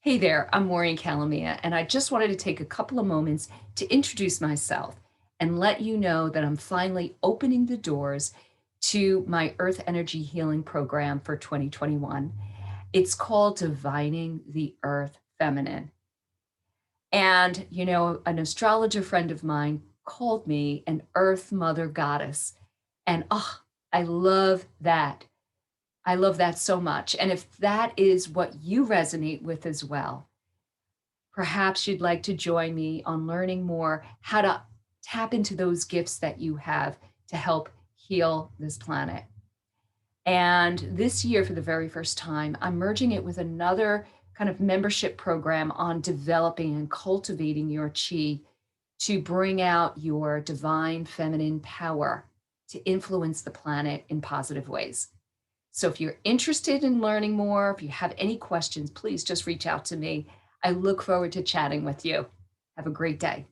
Hey there, I'm Maureen Calamia, and I just wanted to take a couple of moments to introduce myself and let you know that I'm finally opening the doors to my Earth Energy Healing Program for 2021. It's called Divining the Earth Feminine. And, an astrologer friend of mine called me an Earth Mother Goddess. And I love that. I love that so much. And if that is what you resonate with as well, perhaps you'd like to join me on learning more how to tap into those gifts that you have to help heal this planet. And this year, for the very first time, I'm merging it with another kind of membership program on developing and cultivating your chi to bring out your divine feminine power to influence the planet in positive ways. So if you're interested in learning more, if you have any questions, please just reach out to me. I look forward to chatting with you. Have a great day.